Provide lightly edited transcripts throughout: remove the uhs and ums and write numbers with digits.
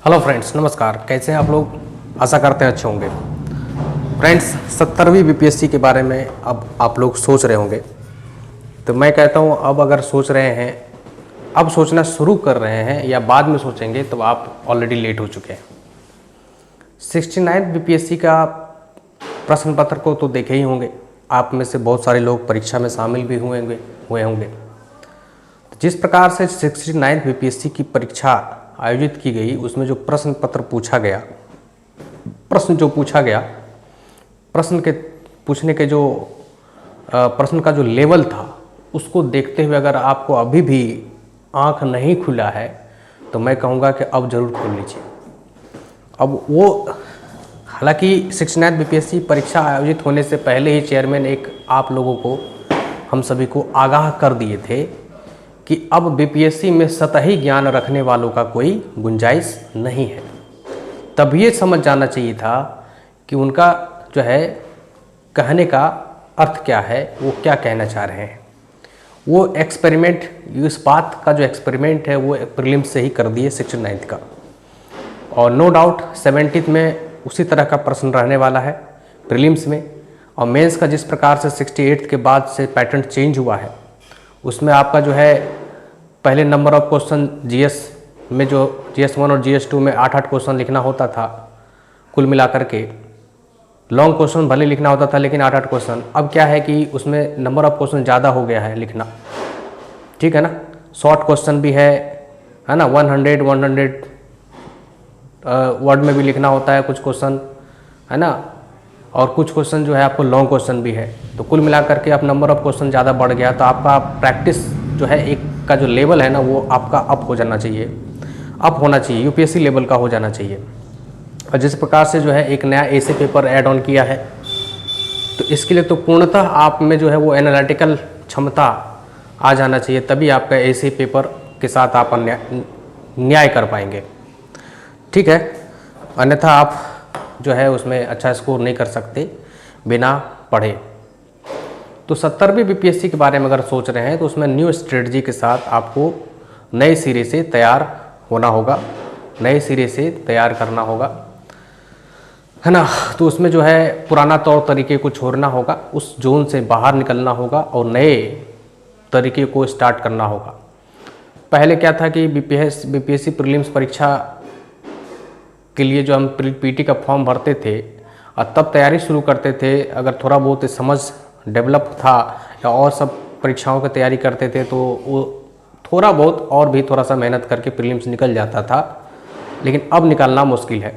Hello friends, नमस्कार। कैसे हैं आप लोग? आशा करते हैं अच्छे होंगे। फ्रेंड्स, 70वीं बीपीएससी के बारे में अब आप लोग सोच रहे होंगे, तो मैं कहता हूं अब अगर सोच रहे हैं, अब सोचना शुरू कर रहे हैं या बाद में सोचेंगे तो आप ऑलरेडी लेट हो चुके हैं। 69 बीपीएससी का प्रश्न पत्र को तो देखे ही होंगे। आप में से बहुत सारे लोग परीक्षा में शामिल भी हुए होंगे। जिस प्रकार से 69 बीपीएससी की परीक्षा आयोजित की गई, उसमें जो प्रश्न पत्र पूछा गया, प्रश्न के पूछने के जो प्रश्न का जो लेवल था, उसको देखते हुए अगर आपको अभी भी आंख नहीं खुला है तो मैं कहूँगा कि अब ज़रूर खोल लीजिए। अब वो हालांकि 69 बीपीएससी परीक्षा आयोजित होने से पहले ही चेयरमैन एक आप लोगों को, हम सभी को आगाह कर दिए थे कि अब बीपीएससी में सतही ज्ञान रखने वालों का कोई गुंजाइश नहीं है। तब ये समझ जाना चाहिए था कि उनका जो है कहने का अर्थ क्या है, वो क्या कहना चाह रहे हैं। वो एक्सपेरिमेंट, इस बात का जो एक्सपेरिमेंट है वो प्रीलिम्स से ही कर दिए 69 का, और नो डाउट 70 में उसी तरह का प्रश्न रहने वाला है प्रीलिम्स में। और मेंस का जिस प्रकार से 68 के बाद से पैटर्न चेंज हुआ है, उसमें आपका जो है पहले नंबर ऑफ क्वेश्चन जीएस में, जो जीएस 1 और जीएस 2 में 8-8 क्वेश्चन लिखना होता था कुल मिलाकर के। लॉन्ग क्वेश्चन भले लिखना होता था लेकिन 8-8 क्वेश्चन। अब क्या है कि उसमें नंबर ऑफ क्वेश्चन ज़्यादा हो गया है लिखना, ठीक है ना। शॉर्ट क्वेश्चन भी है ना, 100 वर्ड में भी लिखना होता है कुछ क्वेश्चन, है ना, और कुछ क्वेश्चन जो है आपको लॉन्ग क्वेश्चन भी है। तो कुल मिलाकर के आप नंबर ऑफ क्वेश्चन ज़्यादा बढ़ गया, तो आपका प्रैक्टिस जो है एक का जो लेवल है ना, वो आपका अप हो जाना चाहिए, अप होना चाहिए, यूपीएससी लेवल का हो जाना चाहिए। और जिस प्रकार से जो है एक नया एसे पेपर ऐड ऑन किया है, तो इसके लिए तो पूर्णतः आप में जो है वो एनालिटिकल क्षमता आ जाना चाहिए, तभी आपका एसे पेपर के साथ आप न्याय कर पाएंगे, ठीक है। अन्यथा आप जो है उसमें अच्छा स्कोर नहीं कर सकते बिना पढ़े। तो 70वीं बीपीएससी के बारे में अगर सोच रहे हैं तो उसमें न्यू स्ट्रेटजी के साथ आपको नए सिरे से तैयार होना होगा, नए सिरे से तैयार करना होगा, है ना। तो उसमें जो है पुराना तौर तरीके को छोड़ना होगा, उस जोन से बाहर निकलना होगा और नए तरीके को स्टार्ट करना होगा। पहले क्या था कि बीपीएससी प्रीलिम्स परीक्षा के लिए जो हम पीटी का फॉर्म भरते थे और तब तैयारी शुरू करते थे, अगर थोड़ा बहुत समझ डेवलप था या और सब परीक्षाओं की तैयारी करते थे तो वो थोड़ा बहुत और भी थोड़ा सा मेहनत करके प्रीलिम्स निकल जाता था। लेकिन अब निकालना मुश्किल है।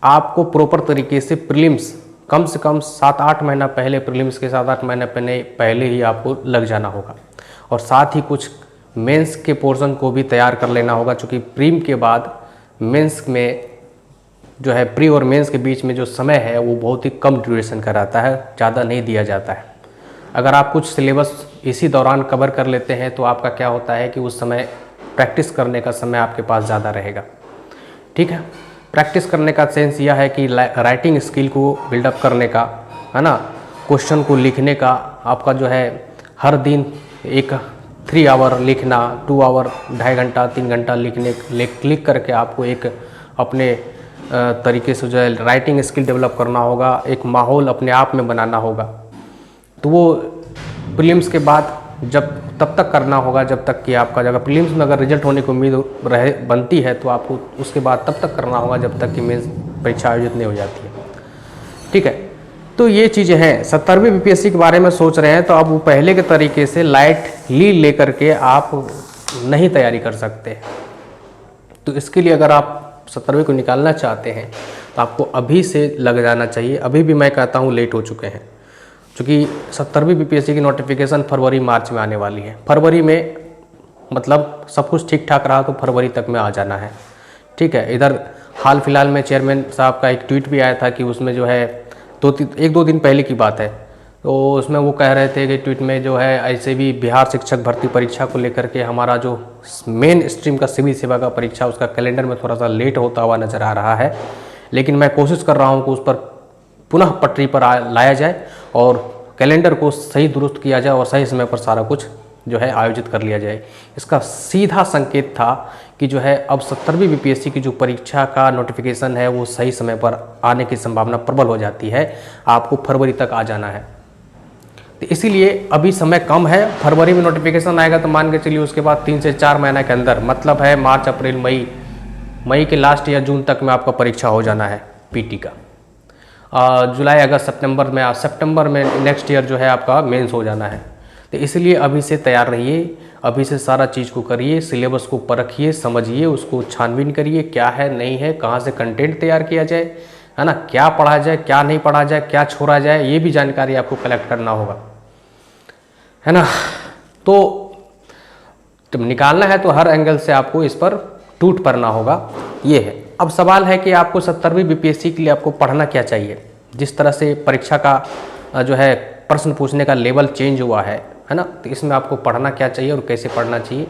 आपको प्रॉपर तरीके से प्रीलिम्स कम से कम 7-8 महीना पहले, प्रीलिम्स के 7-8 महीने पहले ही आपको लग जाना होगा, और साथ ही कुछ मेंस के पोर्शन को भी तैयार कर लेना होगा, क्योंकि प्रीम के बाद मेंस में जो है, प्री और मेंस के बीच में जो समय है वो बहुत ही कम ड्यूरेशन का रहता है, ज़्यादा नहीं दिया जाता है। अगर आप कुछ सिलेबस इसी दौरान कवर कर लेते हैं तो आपका क्या होता है कि उस समय प्रैक्टिस करने का समय आपके पास ज़्यादा रहेगा, ठीक है। प्रैक्टिस करने का सेंस यह है कि राइटिंग स्किल को बिल्डअप करने का, है ना, क्वेश्चन को लिखने का। आपका जो है हर दिन एक 3 आवर लिखना, 2 आवर, 2.5 घंटा, 3 घंटा लिख करके आपको एक अपने तरीके से जो है राइटिंग स्किल डेवलप करना होगा, एक माहौल अपने आप में बनाना होगा। तो वो प्रीलिम्स के बाद तब तक करना होगा जब तक कि आपका जगह प्रीलिम्स में अगर रिजल्ट होने की उम्मीद बनती है तो आपको उसके बाद तब तक करना होगा जब तक कि मेंस परीक्षा आयोजित नहीं हो जाती है, ठीक है। तो ये चीज़ें हैं। 70वीं बीपीएससी के बारे में सोच रहे हैं तो अब वो पहले के तरीके से लाइटली लेकर के आप नहीं तैयारी कर सकते। तो इसके लिए अगर आप 70वीं को निकालना चाहते हैं तो आपको अभी से लग जाना चाहिए। अभी भी मैं कहता हूँ लेट हो चुके हैं, क्योंकि 70वीं बीपीएससी की नोटिफिकेशन फरवरी-मार्च में आने वाली है। फरवरी में मतलब सब कुछ ठीक ठाक रहा तो फरवरी तक में आ जाना है, ठीक है। इधर हाल फिलहाल में चेयरमैन साहब का एक ट्वीट भी आया था कि उसमें जो है 1-2 दिन पहले की बात है, तो उसमें वो कह रहे थे कि ट्वीट में जो है ऐसे भी बिहार शिक्षक भर्ती परीक्षा को लेकर के हमारा जो मेन स्ट्रीम का सिविल सेवा का परीक्षा, उसका कैलेंडर में थोड़ा सा लेट होता हुआ नज़र आ रहा है। लेकिन मैं कोशिश कर रहा हूँ कि उस पर पुनः पटरी पर लाया जाए और कैलेंडर को सही दुरुस्त किया जाए और सही समय पर सारा कुछ जो है आयोजित कर लिया जाए। इसका सीधा संकेत था कि जो है अब 70वीं बीपीएससी की जो परीक्षा का नोटिफिकेशन है वो सही समय पर आने की संभावना प्रबल हो जाती है, आपको फरवरी तक आ जाना है। तो इसीलिए अभी समय कम है, फरवरी में नोटिफिकेशन आएगा तो मान के चलिए उसके बाद 3 से 4 महीने के अंदर, मतलब है मार्च अप्रैल मई के लास्ट या जून तक में आपका परीक्षा हो जाना है पीटी का। जुलाई अगस्त सितंबर में नेक्स्ट ईयर जो है आपका मेंस हो जाना है। तो इसलिए अभी से तैयार रहिए, अभी से सारा चीज़ को करिए, सिलेबस को परखिए, समझिए, उसको छानबीन करिए क्या है नहीं है, कहाँ से कंटेंट तैयार किया जाए, है ना, क्या पढ़ा जाए क्या नहीं पढ़ा जाए, क्या छोड़ा जाए, ये भी जानकारी आपको कलेक्ट करना होगा, है ना। तो जब निकालना है तो हर एंगल से आपको इस पर टूट पड़ना होगा, ये है। अब सवाल है कि आपको 70वीं बीपीएससी के लिए आपको पढ़ना क्या चाहिए। जिस तरह से परीक्षा का जो है प्रश्न पूछने का लेवल चेंज हुआ है ना, तो इसमें आपको पढ़ना क्या चाहिए और कैसे पढ़ना चाहिए,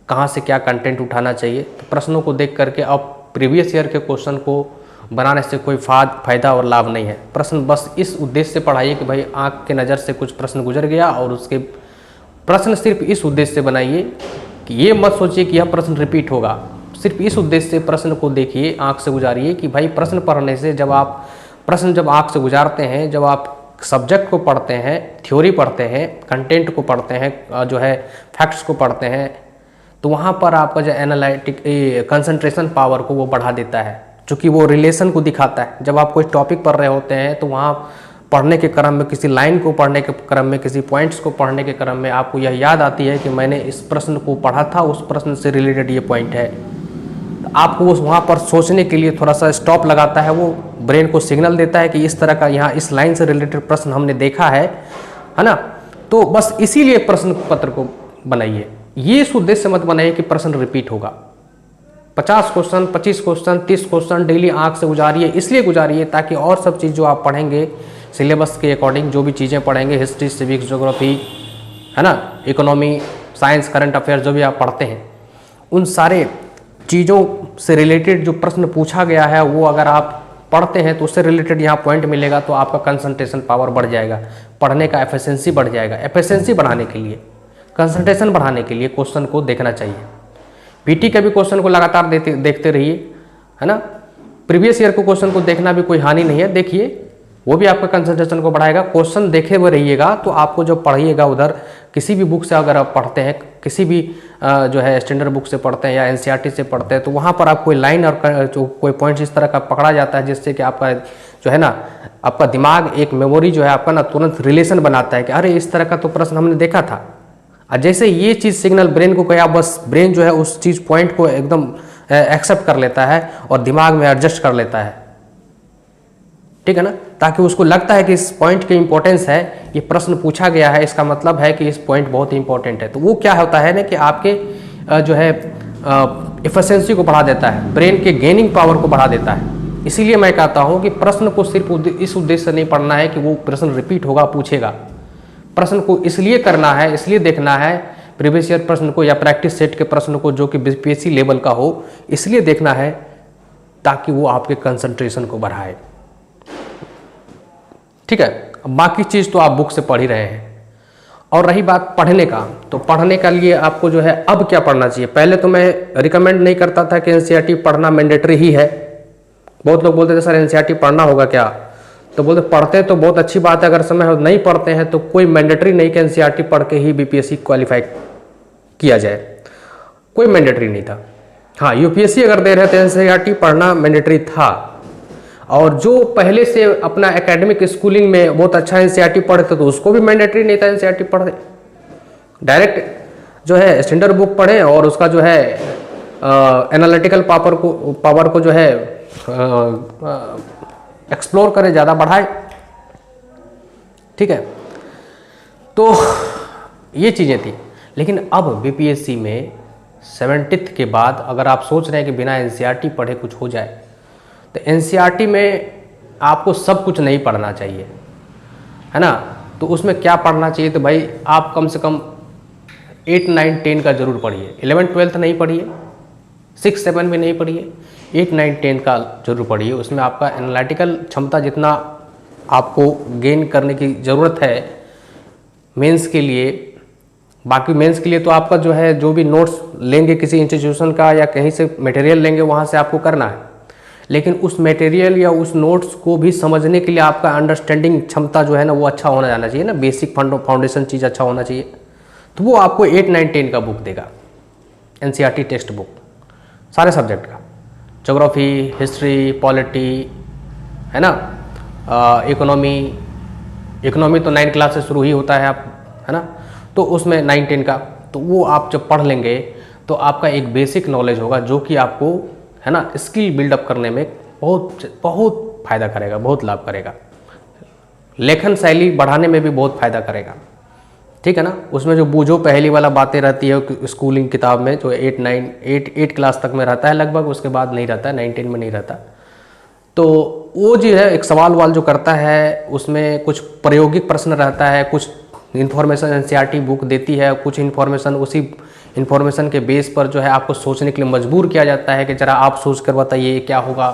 कहाँ से क्या कंटेंट उठाना चाहिए। तो प्रश्नों को देख करके अब प्रीवियस ईयर के क्वेश्चन को बनाने से कोई फायदा और लाभ नहीं है। प्रश्न बस इस उद्देश्य से पढ़ाइए कि भाई आँख के नज़र से कुछ प्रश्न गुजर गया और उसके प्रश्न सिर्फ इस उद्देश्य से बनाइए कि ये मत सोचिए कि यह प्रश्न रिपीट होगा। सिर्फ इस उद्देश्य से प्रश्न को देखिए, आँख से गुजारिए कि भाई प्रश्न पढ़ने से जब आँख से गुजारते हैं, जब आप सब्जेक्ट को पढ़ते हैं, थ्योरी पढ़ते हैं, कंटेंट को पढ़ते हैं, जो है फैक्ट्स को पढ़ते हैं, तो वहाँ पर आपका जो एनालिटिक कंसंट्रेशन पावर को वो बढ़ा देता है, चूँकि वो रिलेशन को दिखाता है। जब आप कोई टॉपिक पढ़ रहे होते हैं तो वहाँ पढ़ने के क्रम में, किसी लाइन को पढ़ने के क्रम में, किसी पॉइंट्स को पढ़ने के क्रम में आपको यह याद आती है कि मैंने इस प्रश्न को पढ़ा था, उस प्रश्न से रिलेटेड ये पॉइंट है। तो आपको वो वहाँ पर सोचने के लिए थोड़ा सा स्टॉप लगाता है, वो ब्रेन को सिग्नल देता है कि इस तरह का यहाँ इस लाइन से रिलेटेड प्रश्न हमने देखा है ना। तो बस इसीलिए प्रश्न पत्र को बनाइए, ये इस उद्देश्य से मत बनाइए कि प्रश्न रिपीट होगा। 50 क्वेश्चन, 25 क्वेश्चन, 30 क्वेश्चन डेली आँख से गुजारिए, इसलिए गुजारिए ताकि और सब चीज़ जो आप पढ़ेंगे सिलेबस के अकॉर्डिंग, जो भी चीज़ें पढ़ेंगे, हिस्ट्री, सिविक्स, ज्योग्राफी, है ना, इकोनॉमी, साइंस, करंट अफेयर्स, जो भी आप पढ़ते हैं, उन सारे चीज़ों से रिलेटेड जो प्रश्न पूछा गया है वो अगर आप पढ़ते हैं तो उससे रिलेटेड यहाँ पॉइंट मिलेगा, तो आपका कंसंट्रेशन पावर बढ़ जाएगा, पढ़ने का एफिशिएंसी बढ़ जाएगा। एफिशिएंसी बढ़ाने के लिए, कंसंट्रेशन बढ़ाने के लिए क्वेश्चन को देखना चाहिए। पीटी के भी क्वेश्चन को लगातार देखते रहिए, है ना। प्रीवियस ईयर को क्वेश्चन को देखना भी कोई हानि नहीं है, देखिए, वो भी आपका कंसंट्रेशन को बढ़ाएगा। क्वेश्चन देखे हुए रहिएगा तो आपको जो पढ़िएगा उधर किसी भी बुक से अगर आप पढ़ते हैं, किसी भी जो है स्टैंडर्ड बुक से पढ़ते हैं या एनसीईआरटी से पढ़ते हैं, तो वहाँ पर आप कोई लाइन और जो कोई पॉइंट्स इस तरह का पकड़ा जाता है जिससे कि आपका जो है ना, आपका दिमाग एक मेमोरी जो है आपका ना तुरंत रिलेशन बनाता है कि अरे इस तरह का तो प्रश्न हमने देखा था। और जैसे ये चीज़ सिग्नल ब्रेन को गया, बस ब्रेन जो है उस चीज़ पॉइंट को एकदम एक्सेप्ट कर लेता है और दिमाग में एडजस्ट कर लेता है, ठीक है ना, ताकि उसको लगता है कि इस पॉइंट की इंपॉर्टेंस है, ये प्रश्न पूछा गया है, इसका मतलब है कि इस पॉइंट बहुत ही इंपॉर्टेंट है। तो वो क्या होता है ना कि आपके जो है एफिशिएंसी को बढ़ा देता है, ब्रेन के गेनिंग पावर को बढ़ा देता है। इसीलिए मैं कहता हूँ कि प्रश्न को सिर्फ इस उद्देश्य से नहीं पढ़ना है कि वो प्रश्न रिपीट होगा, पूछेगा। प्रश्न को इसलिए करना है, इसलिए देखना है प्रीवियस ईयर प्रश्न को या प्रैक्टिस सेट के प्रश्न को जो कि बीपीएससी लेवल का हो, इसलिए देखना है ताकि वो आपके कंसंट्रेशन को बढ़ाए, ठीक है। बाकी चीज़ तो आप बुक से पढ़ ही रहे हैं। और रही बात पढ़ने का, तो पढ़ने का लिए आपको जो है अब क्या पढ़ना चाहिए। पहले तो मैं रिकमेंड नहीं करता था कि एनसीईआरटी पढ़ना मैंडेटरी ही है। बहुत लोग बोलते थे सर एनसीईआरटी पढ़ना होगा क्या, तो बोलते पढ़ते तो बहुत अच्छी बात है, अगर समय हो नहीं पढ़ते हैं तो कोई मैंडेटरी नहीं कि एनसीईआरटी पढ़ के ही बीपीएससी क्वालिफाई किया जाए, कोई मैंडेटरी नहीं था। हाँ, यूपीएससी अगर दे रहे थे एनसीईआरटी पढ़ना मैंडेटरी था, और जो पहले से अपना एकेडमिक स्कूलिंग में बहुत अच्छा एनसीईआरटी पढ़ते तो उसको भी मैंडेटरी नहीं था एनसीईआरटी पढ़े, डायरेक्ट जो है स्टैंडर्ड बुक पढ़े और उसका जो है एनालिटिकल पावर को जो है एक्सप्लोर करें, ज़्यादा बढ़ाए, ठीक है। तो ये चीज़ें थी। लेकिन अब बीपीएससी में 70th के बाद अगर आप सोच रहे हैं कि बिना एनसीईआरटी पढ़े कुछ हो जाए, तो एनसीईआरटी में आपको सब कुछ नहीं पढ़ना चाहिए, है ना। तो उसमें क्या पढ़ना चाहिए, तो भाई आप कम से कम 8, 9, 10 का जरूर पढ़िए। 11, 12 नहीं पढ़िए, 6, 7 भी नहीं पढ़िए, 8, 9, 10 का जरूर पढ़िए। उसमें आपका एनालिटिकल क्षमता जितना आपको गेन करने की ज़रूरत है मेंस के लिए, बाकी मेंस के लिए तो आपका जो है जो भी नोट्स लेंगे किसी इंस्टीट्यूशन का या कहीं से मटेरियल लेंगे वहाँ से आपको करना है, लेकिन उस मटेरियल या उस नोट्स को भी समझने के लिए आपका अंडरस्टैंडिंग क्षमता जो है ना वो अच्छा होना जाना चाहिए ना, बेसिक फाउंडेशन चीज़ अच्छा होना चाहिए। तो वो आपको 8, 9, 10 का बुक देगा, NCERT टेक्स्ट बुक सारे सब्जेक्ट का, ज्योग्राफी, हिस्ट्री, पॉलिटी, है ना, इकोनॉमी तो 9 क्लास से शुरू ही होता है, आप है ना, तो उसमें 9, 10 का, तो वो आप जब पढ़ लेंगे तो आपका एक बेसिक नॉलेज होगा जो कि आपको है ना स्किल बिल्डअप करने में बहुत बहुत फ़ायदा करेगा, बहुत लाभ करेगा, लेखन शैली बढ़ाने में भी बहुत फ़ायदा करेगा, ठीक है ना। उसमें जो बूझो पहली वाला बातें रहती है स्कूलिंग किताब में जो 8 क्लास तक में रहता है लगभग, उसके बाद नहीं रहता है, 9, 10 में नहीं रहता। तो वो जो है एक सवाल वाल जो करता है उसमें कुछ प्रायोगिक प्रश्न रहता है, कुछ इन्फॉर्मेशन NCERT बुक देती है, कुछ इन्फॉर्मेशन उसी इन्फॉर्मेशन के बेस पर जो है आपको सोचने के लिए मजबूर किया जाता है कि ज़रा आप सोच कर बताइए क्या होगा।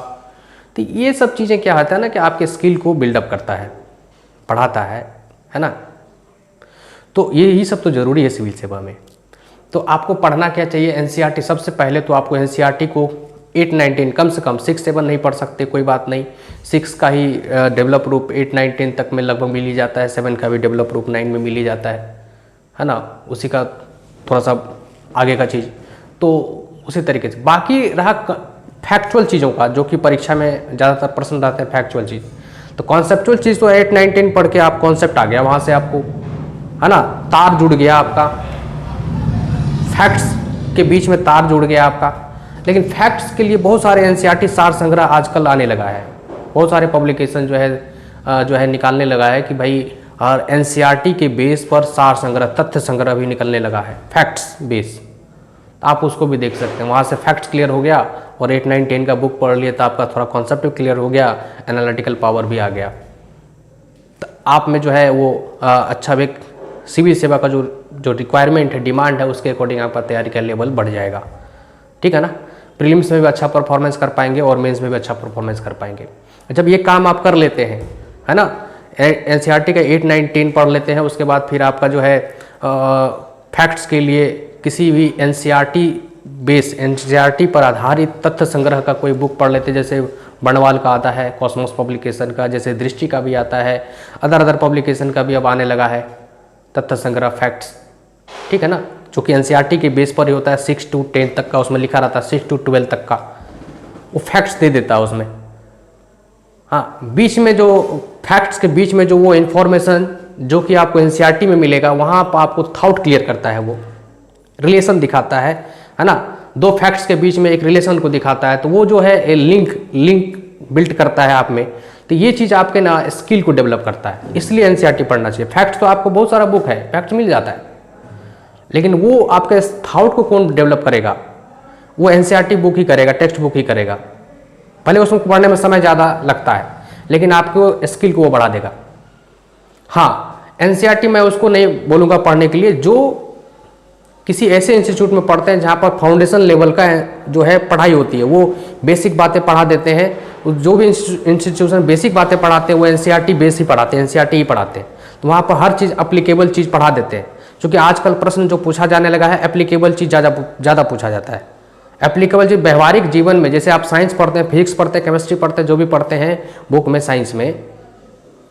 तो ये सब चीज़ें क्या होता है ना कि आपके स्किल को बिल्डअप करता है, पढ़ाता है ना। तो यही सब तो ज़रूरी है सिविल सेवा में। तो आपको पढ़ना क्या चाहिए NCERT, सबसे पहले तो आपको NCERT को 8, 9, 10 कम से कम, 6, 7 नहीं पढ़ सकते कोई बात नहीं, 6 का ही डेवलप रूप 8, 9, 10 तक में लगभग मिल ही जाता है, 7 का भी डेवलप रूप 9 में मिल ही जाता है ना, उसी का थोड़ा सा आगे का चीज़। तो उसी तरीके से बाकी रहा फैक्चुअल चीज़ों का, जो कि परीक्षा में ज़्यादातर प्रश्न रहते हैं फैक्चुअल चीज़। तो कॉन्सेप्चुअल चीज़ तो 8, 9, 10 पढ़ के आप कॉन्सेप्ट आ गया वहाँ से आपको, है ना, तार जुड़ गया आपका, फैक्ट्स के बीच में तार जुड़ गया आपका। लेकिन फैक्ट्स के लिए बहुत सारे NCERT सार संग्रह आजकल आने लगा है, बहुत सारे पब्लिकेशन जो है निकालने लगा है कि भाई और NCERT के बेस पर सार संग्रह, तथ्य संग्रह भी निकलने लगा है, फैक्ट्स बेस। आप उसको भी देख सकते हैं, वहाँ से फैक्ट्स क्लियर हो गया और 8, 9, 10 का बुक पढ़ लिया तो आपका थोड़ा कॉन्सेप्ट क्लियर हो गया, एनालिटिकल पावर भी आ गया। तो आप में जो है वो अच्छा एक सिविल सेवा का जो रिक्वायरमेंट है, डिमांड है, उसके अकॉर्डिंग आपका तैयारी का लेवल बढ़ जाएगा, ठीक है ना। प्रीलिम्स में भी अच्छा परफॉर्मेंस कर पाएंगे और मेंस में भी अच्छा परफॉर्मेंस कर पाएंगे। जब ये काम आप कर लेते हैं, है ना, NCERT का 8, 9, 10 पढ़ लेते हैं, उसके बाद फिर आपका जो है फैक्ट्स के लिए किसी भी NCERT पर आधारित तथ्य संग्रह का कोई बुक पढ़ लेते हैं, जैसे बर्नवाल का आता है, कॉस्मोस पब्लिकेशन का, जैसे दृष्टि का भी आता है, अदर पब्लिकेशन का भी अब आने लगा है तथ्य संग्रह फैक्ट्स, ठीक है ना, जो कि NCERT के बेस पर ही होता है। 6 to 10 तक का उसमें लिखा रहता है, 6 to 12 तक का वो फैक्ट्स दे देता है उसमें। हाँ, बीच में जो फैक्ट्स के बीच में जो वो इन्फॉर्मेशन जो कि आपको NCERT में मिलेगा, वहाँ पर आपको थॉट क्लियर करता है, वो रिलेशन दिखाता है ना, 2 फैक्ट्स के बीच में एक रिलेशन को दिखाता है, तो वो जो है लिंक बिल्ड करता है आप में। तो ये चीज़ आपके ना स्किल को डेवलप करता है, इसलिए NCERT पढ़ना चाहिए। फैक्ट्स तो आपको बहुत सारा बुक है, फैक्ट्स मिल जाता है, लेकिन वो आपके थॉट को कौन डेवलप करेगा, वो NCERT बुक ही करेगा, टेक्स्ट बुक ही करेगा। भले उसको पढ़ने में समय ज़्यादा लगता है, लेकिन आपको स्किल को वो बढ़ा देगा। हाँ, NCERT मैं उसको नहीं बोलूँगा पढ़ने के लिए जो किसी ऐसे इंस्टीट्यूट में पढ़ते हैं जहाँ पर फाउंडेशन लेवल का जो है पढ़ाई होती है, वो बेसिक बातें पढ़ा देते हैं। जो भी इंस्टीट्यूशन बेसिक बातें पढ़ाते हैं वो NCERT बेस ही पढ़ाते हैं, NCERT ही पढ़ाते हैं। तो वहाँ पर हर चीज़ अप्लीकेबल चीज़ पढ़ा देते हैं, क्योंकि आजकल प्रश्न जो पूछा जाने लगा है एप्लीकेबल चीज़ ज़्यादा पूछा जाता है। एप्लीकेबल चीज़ व्यवहारिक जीवन में, जैसे आप साइंस पढ़ते हैं, फिजिक्स पढ़ते हैं, केमिस्ट्री पढ़ते हैं, जो भी पढ़ते हैं बुक में साइंस में,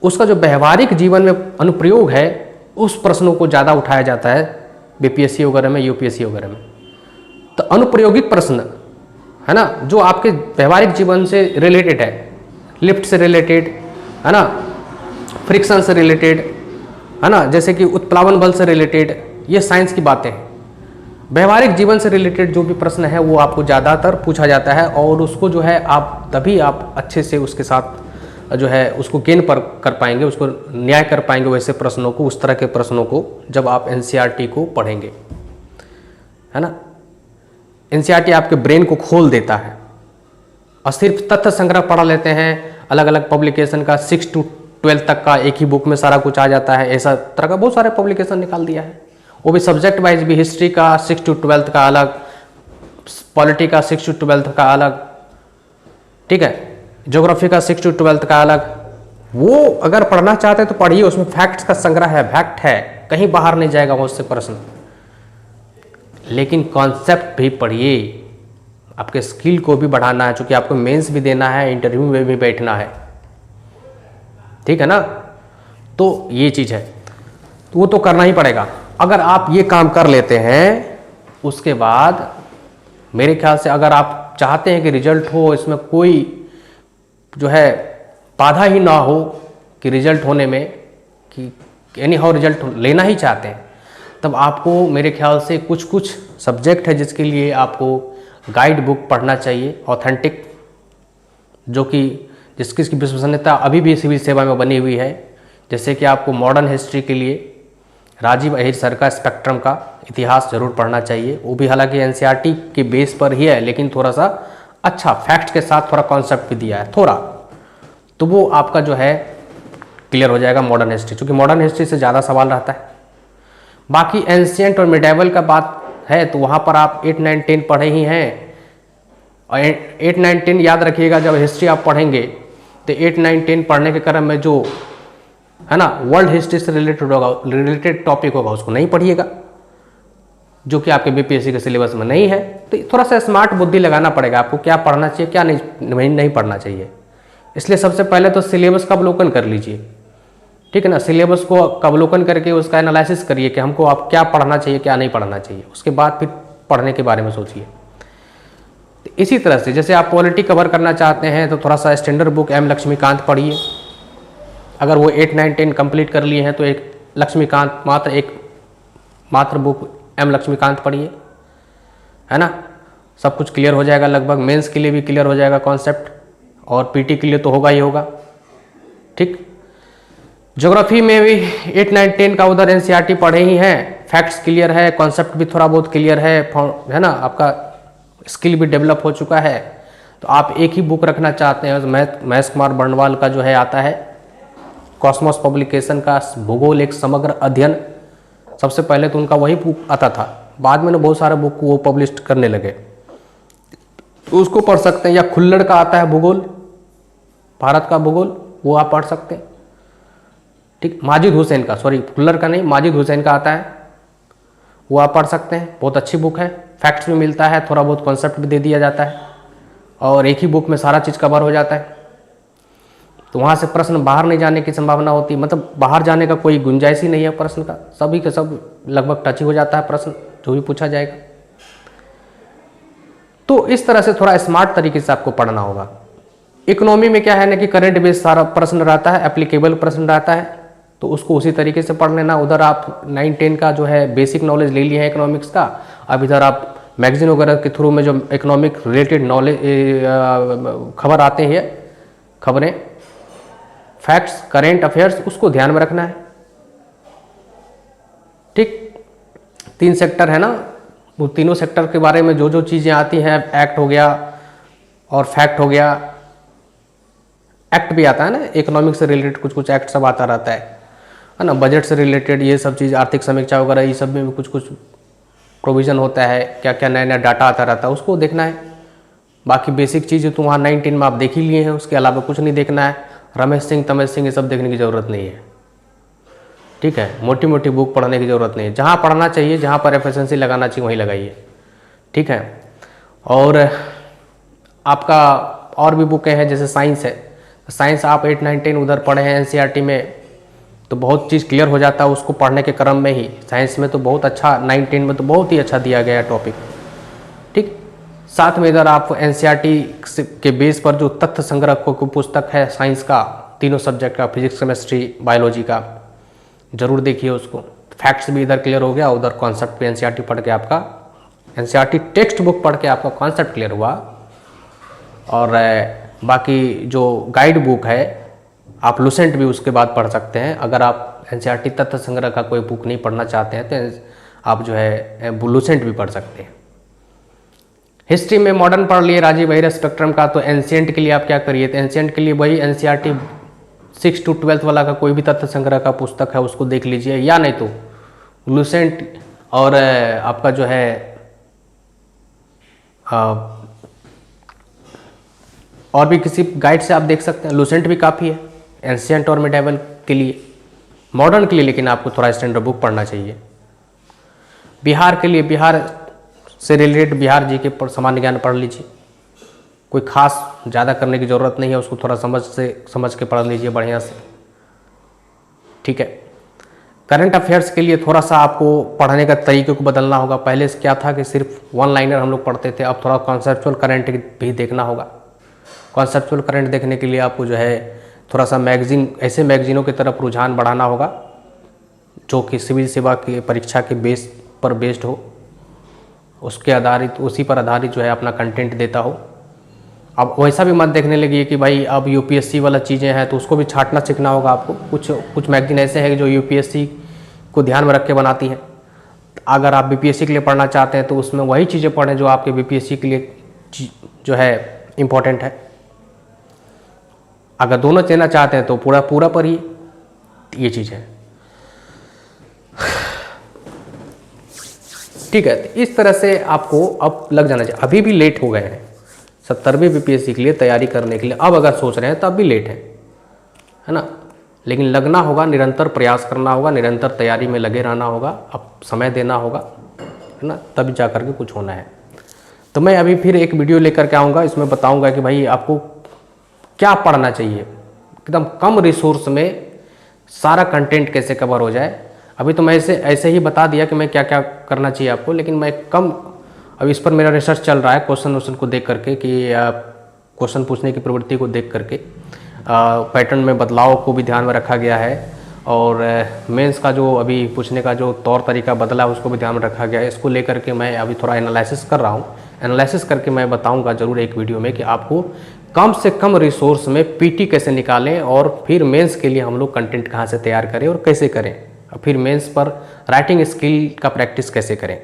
उसका जो व्यवहारिक जीवन में अनुप्रयोग है उस प्रश्नों को ज़्यादा उठाया जाता है BPSC वगैरह में, UPSC वगैरह में। तो अनुप्रयोगिक प्रश्न है ना, जो आपके व्यवहारिक जीवन से रिलेटेड है, लिफ्ट से रिलेटेड है ना, फ्रिक्शन से रिलेटेड है ना, जैसे कि उत्प्लावन बल से रिलेटेड, ये साइंस की बातें हैं। व्यवहारिक जीवन से रिलेटेड जो भी प्रश्न है वो आपको ज़्यादातर पूछा जाता है, और उसको जो है आप तभी आप अच्छे से उसके साथ जो है उसको गेन पर कर पाएंगे, उसको न्याय कर पाएंगे वैसे प्रश्नों को, उस तरह के प्रश्नों को, जब आप NCERT को पढ़ेंगे, है ना। NCERT आपके ब्रेन को खोल देता है। और सिर्फ तथ्य संग्रह पढ़ा लेते हैं अलग अलग पब्लिकेशन का, 6 to 12 तक का एक ही बुक में सारा कुछ आ जाता है, ऐसा तरह का बहुत सारे पब्लिकेशन निकाल दिया है। वो भी सब्जेक्ट वाइज भी, हिस्ट्री का 6 to 12 का अलग, पॉलिटी का 6 to 12 का अलग, ठीक है, ज्योग्राफी का 6 to 12 का अलग। वो अगर पढ़ना चाहते हैं तो पढ़िए, उसमें फैक्ट्स का संग्रह है, फैक्ट है, कहीं बाहर नहीं जाएगा वो उससे प्रश्न, लेकिन कॉन्सेप्ट भी पढ़िए, आपके स्किल को भी बढ़ाना है, क्योंकि आपको मेंस भी देना है, इंटरव्यू में भी बैठना है, ठीक है ना। तो ये चीज़ है, तो वो तो करना ही पड़ेगा। अगर आप ये काम कर लेते हैं, उसके बाद मेरे ख्याल से अगर आप चाहते हैं कि रिजल्ट हो, इसमें कोई जो है बाधा ही ना हो कि रिजल्ट होने में, कि एनी हाउ रिजल्ट लेना ही चाहते हैं, तब आपको मेरे ख्याल से कुछ कुछ सब्जेक्ट है जिसके लिए आपको गाइड बुक पढ़ना चाहिए, ऑथेंटिक, जो कि जिसकी विश्वसनीयता अभी भी सिविल सेवा में बनी हुई है। जैसे कि आपको मॉडर्न हिस्ट्री के लिए राजीव अहिर सर का स्पेक्ट्रम का इतिहास जरूर पढ़ना चाहिए। वो भी हालांकि एनसीईआरटी के बेस पर ही है, लेकिन थोड़ा सा अच्छा फैक्ट्स के साथ थोड़ा कॉन्सेप्ट भी दिया है थोड़ा, तो वो आपका जो है क्लियर हो जाएगा मॉडर्न हिस्ट्री, क्योंकि मॉडर्न हिस्ट्री से ज़्यादा सवाल रहता है। बाकी एंशिएंट और मिडेवल का बात है तो वहाँ पर आप 8, 9, 10 पढ़े ही हैं, और 8, 9, 10 याद रखिएगा। जब हिस्ट्री आप पढ़ेंगे तो 8, 9, 10 पढ़ने के क्रम में जो है ना वर्ल्ड हिस्ट्री से रिलेटेड टॉपिक होगा उसको नहीं पढ़िएगा, जो कि आपके बीपीएससी के सिलेबस में नहीं है। तो थोड़ा सा स्मार्ट बुद्धि लगाना पड़ेगा आपको, क्या पढ़ना चाहिए क्या नहीं पढ़ना चाहिए। इसलिए सबसे पहले तो सिलेबस का अवलोकन कर लीजिए, ठीक है ना। सिलेबस को अवलोकन करके उसका एनालिसिस करिए कि हमको आप क्या पढ़ना चाहिए क्या नहीं पढ़ना चाहिए, उसके बाद फिर पढ़ने के बारे में सोचिए। तो इसी तरह से जैसे आप पॉलिटी कवर करना चाहते हैं तो थोड़ा सा स्टैंडर्ड बुक एम लक्ष्मीकांत पढ़िए। अगर वो 8, 9, 10 कंप्लीट कर लिए हैं तो एक लक्ष्मीकांत मात्र बुक एम लक्ष्मीकांत पढ़िए, है ना। सब कुछ क्लियर हो जाएगा, लगभग मेंस के लिए भी क्लियर हो जाएगा कॉन्सेप्ट, और पीटी के लिए तो होगा ही होगा, ठीक। ज्योग्राफी में भी 8, 9, 10 का उधर एनसीईआरटी पढ़े ही हैं, फैक्ट्स क्लियर है, कॉन्सेप्ट भी थोड़ा बहुत क्लियर है ना, आपका स्किल भी डेवलप हो चुका है। तो आप एक ही बुक रखना चाहते हैं, महेश कुमार बर्णवाल का जो है आता है कॉस्मोस पब्लिकेशन का भूगोल एक समग्र अध्ययन। सबसे पहले तो उनका वही बुक आता था, बाद में ना बहुत सारे बुक वो पब्लिश करने लगे, तो उसको पढ़ सकते हैं। या खुल्लड़ का आता है भूगोल, भारत का भूगोल, वो आप पढ़ सकते हैं, ठीक। माजिद हुसैन का, सॉरी खुल्लड़ का नहीं, माजिद हुसैन का आता है, वो आप पढ़ सकते हैं, बहुत अच्छी बुक है। फैक्ट्स भी मिलता है, थोड़ा बहुत कॉन्सेप्ट भी दे दिया जाता है, और एक ही बुक में सारा चीज़ कवर हो जाता है। तो वहाँ से प्रश्न बाहर नहीं जाने की संभावना होती, मतलब बाहर जाने का कोई गुंजाइश ही नहीं है प्रश्न का, सभी के सब लगभग टच ही हो जाता है प्रश्न जो भी पूछा जाएगा। तो इस तरह से थोड़ा स्मार्ट तरीके से आपको पढ़ना होगा। इकोनॉमी में क्या है ना कि करंट बेस सारा प्रश्न रहता है, एप्लीकेबल प्रश्न रहता है, तो उसको उसी तरीके से पढ़ लेना। उधर आप 9, 10 का जो है बेसिक नॉलेज ले लिए है इकोनॉमिक्स का, अब इधर आप मैगजीन वगैरह के थ्रू में जो इकोनॉमिक रिलेटेड नॉलेज खबर आते हैं, खबरें, फैक्ट्स, करेंट अफेयर्स, उसको ध्यान में रखना है, ठीक। 3 सेक्टर है ना, वो तीनों सेक्टर के बारे में जो जो चीज़ें आती हैं, एक्ट हो गया और फैक्ट हो गया, एक्ट भी आता है ना, इकोनॉमिक से रिलेटेड कुछ कुछ एक्ट सब आता रहता है ना, बजट से रिलेटेड ये सब चीज़, आर्थिक समीक्षा वगैरह, ये सब में भी कुछ कुछ प्रोविज़न होता है, क्या क्या नया नया डाटा आता रहता है, उसको देखना है। बाकी बेसिक चीज़ें तो वहाँ 9, 10 में आप देख ही लिए हैं, उसके अलावा कुछ नहीं देखना है। रमेश सिंह, तमेश सिंह ये सब देखने की ज़रूरत नहीं है, ठीक है। मोटी मोटी बुक पढ़ने की ज़रूरत नहीं है, जहाँ पढ़ना चाहिए, जहाँ पर एफिशिएंसी लगाना चाहिए वहीं लगाइए, ठीक है। और आपका और भी बुकें हैं, जैसे साइंस है, साइंस आप 8, 9, 10 उधर पढ़े हैं एनसीईआरटी में, तो बहुत चीज़ क्लियर हो जाता है उसको पढ़ने के क्रम में ही। साइंस में तो बहुत अच्छा, 9, 10 में तो बहुत ही अच्छा दिया गया है टॉपिक, ठीक। साथ में इधर आप एनसीईआरटी के बेस पर जो तथ्य संग्रह को पुस्तक है साइंस का, तीनों सब्जेक्ट का, फिजिक्स, केमिस्ट्री, बायोलॉजी का, जरूर देखिए उसको। फैक्ट्स भी इधर क्लियर हो गया, उधर कॉन्सेप्ट पे एनसीईआरटी पढ़ के आपका, एनसीईआरटी टेक्स्ट बुक पढ़ के आपका कॉन्सेप्ट क्लियर हुआ। और बाकी जो गाइड बुक है आप लुसेंट भी उसके बाद पढ़ सकते हैं। अगर आप एनसीईआरटी तथ्य संग्रह का कोई बुक नहीं पढ़ना चाहते हैं तो आप जो है लुसेंट भी पढ़ सकते हैं। हिस्ट्री में मॉडर्न पढ़ लिए राजीव अहिर स्पेक्ट्रम का, तो एंशिएंट के लिए आप क्या करिए, तो एंशिएंट के लिए वही एनसीईआरटी 6 to 12 वाला का कोई भी तथ्य संग्रह का पुस्तक है उसको देख लीजिए, या नहीं तो लुसेंट और आपका जो है और भी किसी गाइड से आप देख सकते हैं। लुसेंट भी काफ़ी है एंशिएंट और मिडेवल के लिए, मॉडर्न के लिए लेकिन आपको थोड़ा स्टैंडर्ड बुक पढ़ना चाहिए। बिहार के लिए बिहार से रिलेटेड बिहार जी के सामान्य ज्ञान पढ़ लीजिए, कोई खास ज़्यादा करने की ज़रूरत नहीं है, उसको थोड़ा समझ के पढ़ लीजिए बढ़िया से, ठीक है। करंट अफेयर्स के लिए थोड़ा सा आपको पढ़ने का तरीके को बदलना होगा। पहले से क्या था कि सिर्फ वन लाइनर हम लोग पढ़ते थे, अब थोड़ा कॉन्सेप्चुअल करंट भी देखना होगा। कॉन्सेप्चुअल करंट देखने के लिए आपको जो है थोड़ा सा ऐसे मैगजीनों की तरफ रुझान बढ़ाना होगा जो कि सिविल सेवा की परीक्षा के बेस पर बेस्ड हो, उसी पर आधारित जो है अपना कंटेंट देता हो। अब वैसा भी मत देखने लगिए कि भाई अब यूपीएससी वाला चीज़ें हैं तो उसको भी छांटना सीखना होगा आपको। कुछ मैगजीन ऐसे हैं जो यूपीएससी को ध्यान में रख के बनाती हैं। अगर आप बीपीएससी के लिए पढ़ना चाहते हैं तो उसमें वही चीज़ें पढ़ें जो आपके बीपीएससी के लिए जो है इम्पोर्टेंट है। अगर दोनों लेना चाहते हैं तो पूरा पर ही ये चीज़ है, ठीक है। तो इस तरह से आपको अब लग जाना चाहिए। अभी भी लेट हो गए हैं 70वीं बीपीएससी के लिए तैयारी करने के लिए, अब अगर सोच रहे हैं तब भी लेट है ना। लेकिन लगना होगा, निरंतर प्रयास करना होगा, निरंतर तैयारी में लगे रहना होगा, अब समय देना होगा, है ना, तभी जा कर के कुछ होना है। तो मैं अभी फिर एक वीडियो लेकर के आऊँगा, इसमें बताऊँगा कि भाई आपको क्या पढ़ना चाहिए, एकदम कम रिसोर्स में सारा कंटेंट कैसे कवर हो जाए। अभी तो मैं ऐसे ही बता दिया कि मैं क्या क्या करना चाहिए आपको, लेकिन मैं अब इस पर मेरा रिसर्च चल रहा है क्वेश्चन को देख करके कि क्वेश्चन पूछने की प्रवृत्ति को देख करके पैटर्न में बदलाव को भी ध्यान में रखा गया है, और मेंस का जो अभी पूछने का जो तौर तरीका बदला है उसको भी ध्यान में रखा गया है। इसको लेकर के मैं अभी थोड़ा एनालिसिस कर रहा हूँ। एनालिसिस करके मैं बताऊँगा ज़रूर एक वीडियो में कि आपको कम से कम रिसोर्स में पीटी कैसे निकालें, और फिर मेंस के लिए हम लोग कंटेंट कहाँ से तैयार करें और कैसे करें, और फिर मेंस पर राइटिंग स्किल का प्रैक्टिस कैसे करें,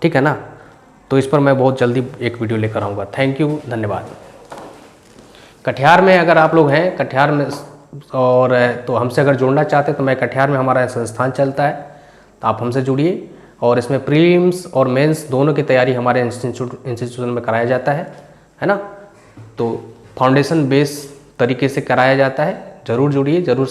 ठीक है ना। तो इस पर मैं बहुत जल्दी एक वीडियो लेकर आऊँगा। थैंक यू, धन्यवाद। कटिहार में अगर आप लोग हैं कटिहार में और तो हमसे अगर जुड़ना चाहते हैं तो मैं कटिहार में हमारा संस्थान चलता है, तो आप हमसे जुड़िए। और इसमें प्रीलिम्स और मेंस दोनों की तैयारी हमारे इंस्टीट्यूशन में कराया जाता है ना। तो फाउंडेशन बेस तरीके से कराया जाता है। ज़रूर जुड़िए, ज़रूर